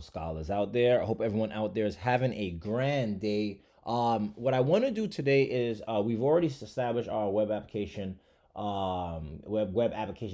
scholars out there. I hope everyone out there is having a grand day. What I want to do today is we've already established our web application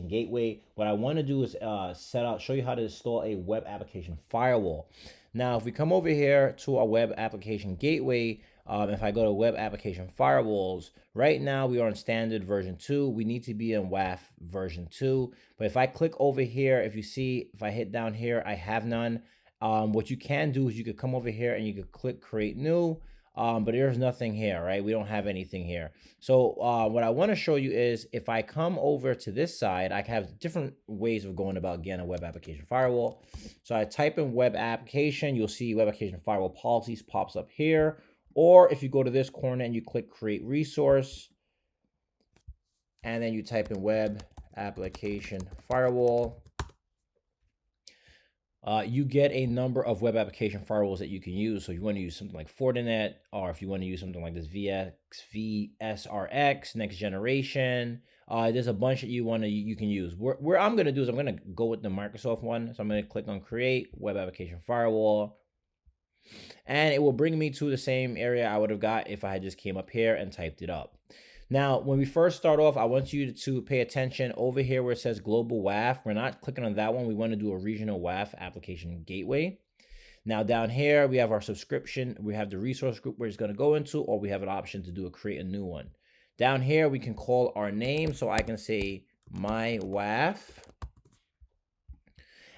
gateway. What I want to do is show you how to install a web application firewall. Now, if we come over here to our web application gateway, if I go to web application firewalls, right now we are on standard version 2. We need to be in WAF version 2. But if I click over here, if you see, if I hit down here, I have none. What you can do is you could come over here and you could click create new. But there's nothing here, right? We don't have anything here. So what I want to show you is if I come over to this side, I have different ways of going about getting a web application firewall. So I type in web application, you'll see web application firewall policies pops up here. Or if you go to this corner and you click create resource, and then you type in web application firewall, you get a number of web application firewalls that you can use. So if you want to use something like Fortinet, or if you want to use something like this VSRX, next generation, there's a bunch that you can use. Where I'm going to do is I'm going to go with the Microsoft one. So I'm going to click on create web application firewall. And it will bring me to the same area I would have got if I had just came up here and typed it up. Now, when we first start off, I want you to pay attention over here where it says global WAF. We're not clicking on that one. We want to do a regional WAF application gateway. Now down here, we have our subscription. We have the resource group where it's going to go into, or we have an option to create a new one. Down here, we can call our name. So I can say my WAF.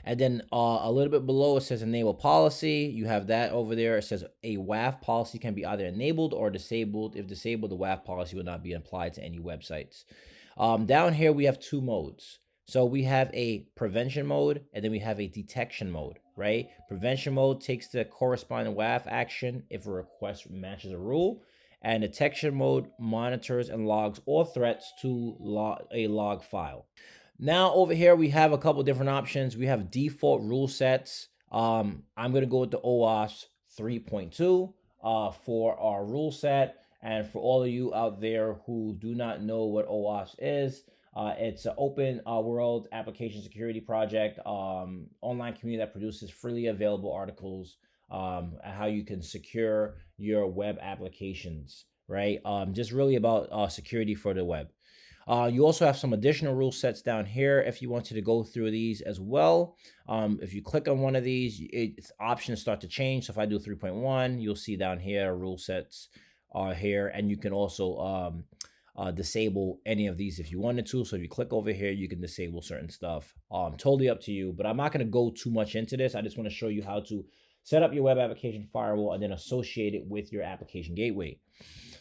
And then a little bit below, it says enable policy. You have that over there. It says a WAF policy can be either enabled or disabled. If disabled, the WAF policy will not be applied to any websites. Down here, we have two modes. So we have a prevention mode, and then we have a detection mode, right? Prevention mode takes the corresponding WAF action if a request matches a rule. And detection mode monitors and logs all threats to a log file. Now over here, we have a couple different options. We have default rule sets. I'm going to go with the OWASP 3.2 for our rule set. And for all of you out there who do not know what OWASP is, it's an open world application security project, online community that produces freely available articles how you can secure your web applications, right? Just really about security for the web. You also have some additional rule sets down here if you wanted to go through these as well. If you click on one of these, its options start to change. So if I do 3.1, you'll see down here rule sets are here, and you can also disable any of these if you wanted to. So if you click over here, you can disable certain stuff. Totally up to you, but I'm not going to go too much into this. I just want to show you how to set up your web application firewall and then associate it with your application gateway.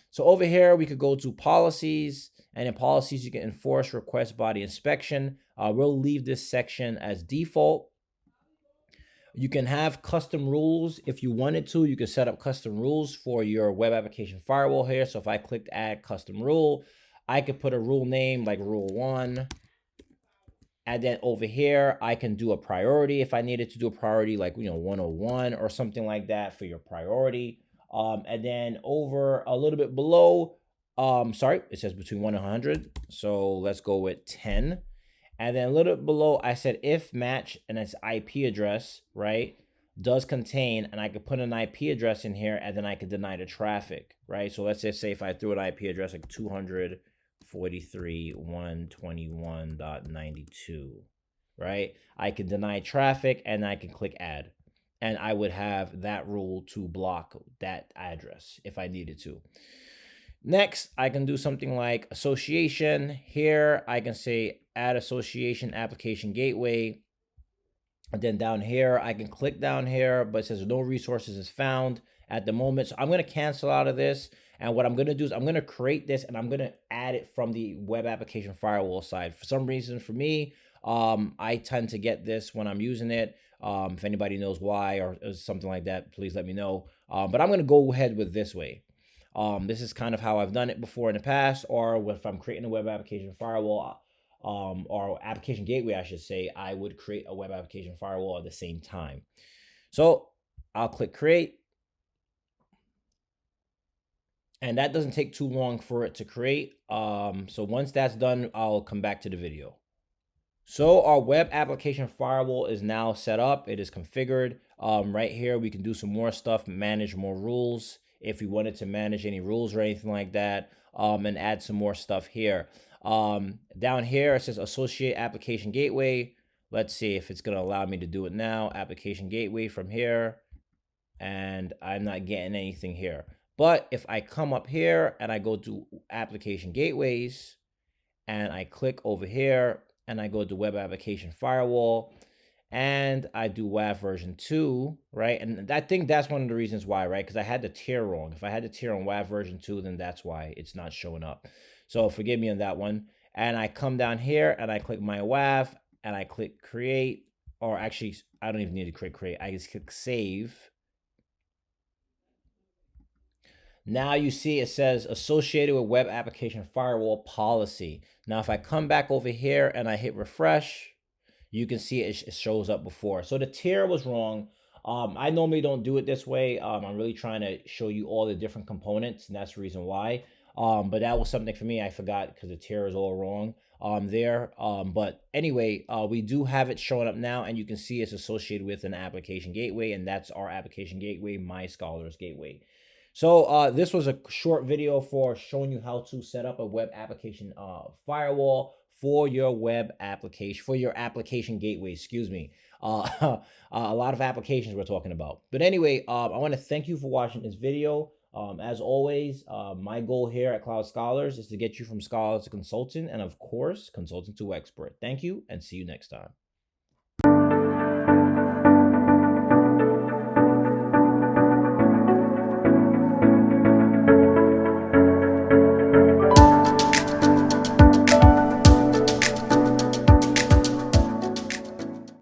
So over here, we could go to policies, and in policies, you can enforce request body inspection. We'll leave this section as default. You can have custom rules. If you wanted to, you could set up custom rules for your web application firewall here. So if I clicked add custom rule, I could put a rule name like rule 1. And then over here, I can do a priority if I needed to do a priority like, 101 or something like that for your priority. And then over a little bit below, it says between 1 and 100. So let's go with 10. And then a little bit below, I said if match and its IP address, right, does contain, and I could put an IP address in here, and then I could deny the traffic, right? So let's just say if I threw an IP address like 243.121.92, right? I can deny traffic, and I can click add. And I would have that rule to block that address if I needed to. Next, I can do something like association. Here, I can say add association application gateway. And then down here, I can click down here, but it says no resources is found at the moment. So I'm going to cancel out of this. And what I'm going to do is I'm going to create this and I'm going to add it from the web application firewall side. For some reason, for me, I tend to get this when I'm using it. If anybody knows why or something like that, please let me know. But I'm going to go ahead with this way. This is kind of how I've done it before in the past, or if I'm creating a web application firewall, or application gateway, I should say, I would create a web application firewall at the same time. So I'll click create. And that doesn't take too long for it to create. So once that's done, I'll come back to the video. So our web application firewall is now set up. It is configured. Right here, we can do some more stuff, manage more rules if we wanted to manage any rules or anything like that, and add some more stuff here. Down here, it says associate application gateway. Let's see if it's going to allow me to do it now. Application gateway from here, and I'm not getting anything here. But if I come up here and I go to application gateways, and I click over here and I go to web application firewall and I do WAF version 2, right? And I think that's one of the reasons why, right? Because I had the tier wrong. If I had the tier on WAF version 2, then that's why it's not showing up. So forgive me on that one. And I come down here and I click my WAF and I click create, or actually, I don't even need to click create. I just click save. Now you see it says associated with web application firewall policy. Now, if I come back over here and I hit refresh, you can see it shows up before. So the tier was wrong. I normally don't do it this way. I'm really trying to show you all the different components, and that's the reason why. But that was something for me I forgot because the tier is all wrong there. But anyway, we do have it showing up now, and you can see it's associated with an application gateway, and that's our application gateway, My Scholars Gateway. So this was a short video for showing you how to set up a web application firewall for your web application, for your application gateway, excuse me. A lot of applications we're talking about. But anyway, I want to thank you for watching this video. As always, my goal here at Cloud Scholars is to get you from scholar to consultant, and of course, consultant to expert. Thank you, and see you next time.